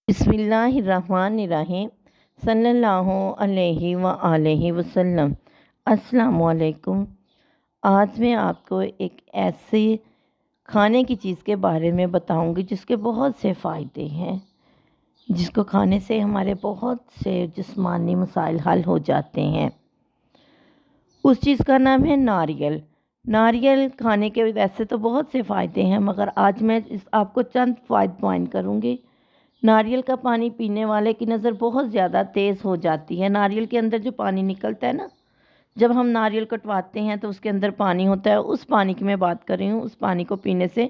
बिस्मिल्लाहिर्रहमानिर्रहीम सल्लल्लाहु अलैहि व आलिहि वसल्लम। अस्सलामु अलैकुम। आज मैं आपको एक ऐसी खाने की चीज़ के बारे में बताऊंगी जिसके बहुत से फ़ायदे हैं, जिसको खाने से हमारे बहुत से जिस्मानी मसाइल हल हो जाते हैं। उस चीज़ का नाम है नारियल। नारियल खाने के वैसे तो बहुत से फ़ायदे हैं, मगर आज मैं आपको चंद फ़ायदे बयान करूँगी। नारियल का पानी पीने वाले की नज़र बहुत ज़्यादा तेज़ हो जाती है। नारियल के अंदर जो पानी निकलता है ना, जब हम नारियल कटवाते हैं तो उसके अंदर पानी होता है, उस पानी की मैं बात कर रही हूँ। उस पानी को पीने से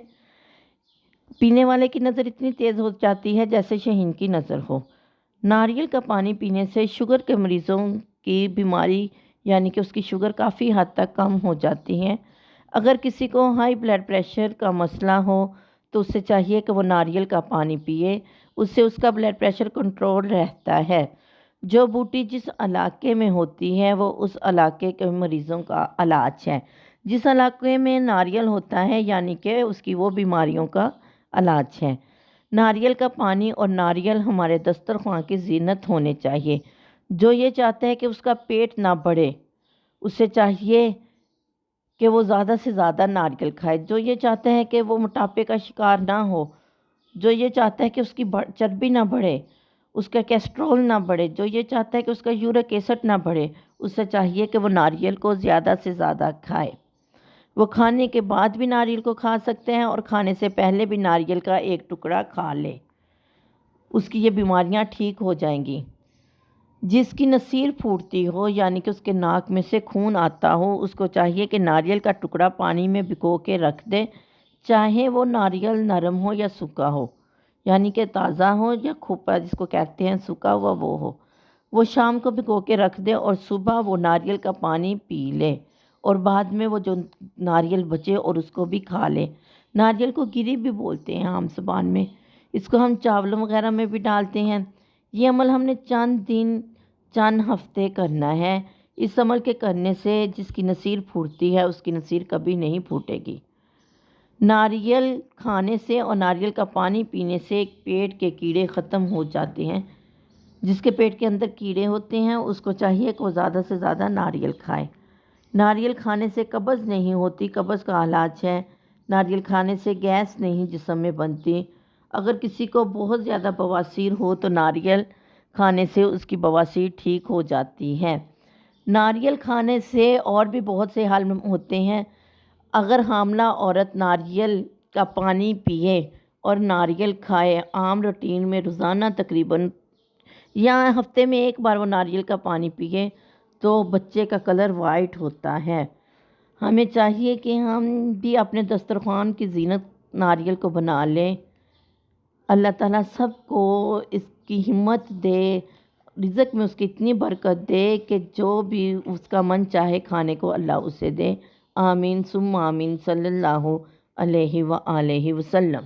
पीने वाले की नज़र इतनी तेज़ हो जाती है जैसे शहीन की नज़र हो। नारियल का पानी पीने से शुगर के मरीज़ों की बीमारी यानी कि उसकी शुगर काफ़ी हद तक कम हो जाती है। अगर किसी को हाई ब्लड प्रेशर का मसला हो तो उससे चाहिए कि वो नारियल का पानी पिए, उससे उसका ब्लड प्रेशर कंट्रोल रहता है। जो बूटी जिस इलाके में होती है वो उस इलाके के मरीज़ों का इलाज है। जिस इलाके में नारियल होता है यानी कि उसकी वो बीमारियों का इलाज है। नारियल का पानी और नारियल हमारे दस्तरख़्वान की ज़ीनत होने चाहिए। जो ये चाहता है कि उसका पेट ना बढ़े, उसे चाहिए कि वो ज़्यादा से ज़्यादा नारियल खाए। जो ये चाहता है कि वो मोटापे का शिकार ना हो, जो ये चाहता है कि उसकी चर्बी ना बढ़े, उसका कोलेस्ट्रॉल ना बढ़े, जो ये चाहता है कि उसका यूरिक एसिड ना बढ़े, उसे चाहिए कि वो नारियल को ज़्यादा से ज़्यादा खाए। वो खाने के बाद भी नारियल को खा सकते हैं और खाने से पहले भी नारियल का एक टुकड़ा खा ले, उसकी ये बीमारियां ठीक हो जाएंगी। जिसकी नसीर फूटती हो यानी कि उसके नाक में से खून आता हो, उसको चाहिए कि नारियल का टुकड़ा पानी में भिगो के रख दे, चाहे वो नारियल नरम हो या सूखा हो, यानी कि ताज़ा हो या खोपा जिसको कहते हैं सूखा हुआ वो हो। वो शाम को भिगो के रख दे और सुबह वो नारियल का पानी पी ले और बाद में वो जो नारियल बचे और उसको भी खा ले। नारियल को गिरी भी बोलते हैं आम ज़ुबान में। इसको हम चावलों वगैरह में भी डालते हैं। ये अमल हमने चंद दिन चंद हफ्ते करना है। इस अमल के करने से जिसकी नसीर फूटती है उसकी नसीर कभी नहीं फूटेगी। नारियल खाने से और नारियल का पानी पीने से पेट के कीड़े ख़त्म हो जाते हैं। जिसके पेट के अंदर कीड़े होते हैं उसको चाहिए कि वो ज़्यादा से ज़्यादा नारियल खाए। नारियल खाने से कब्ज़ नहीं होती, कब्ज़ का इलाज है। नारियल खाने से गैस नहीं जिस्म में बनती। अगर किसी को बहुत ज़्यादा बवासीर हो तो नारियल खाने से उसकी बवासीर ठीक हो जाती है। नारियल खाने से और भी बहुत से हल होते हैं। अगर हामला औरत नारियल का पानी पिए और नारियल खाए, आम रूटीन में रोज़ाना तकरीबन या हफ्ते में एक बार वो नारियल का पानी पिए, तो बच्चे का कलर वाइट होता है। हमें चाहिए कि हम भी अपने दस्तरख़्वान की ज़ीनत नारियल को बना लें। अल्लाह ताला सबको इसकी हिम्मत दे, रिज़्क़ में उसकी इतनी बरकत दे कि जो भी उसका मन चाहे खाने को अल्लाह उसे दे। आमीन सुम्मा आमीन सल्लल्लाहु अलैहि व आलिहि वसल्लम।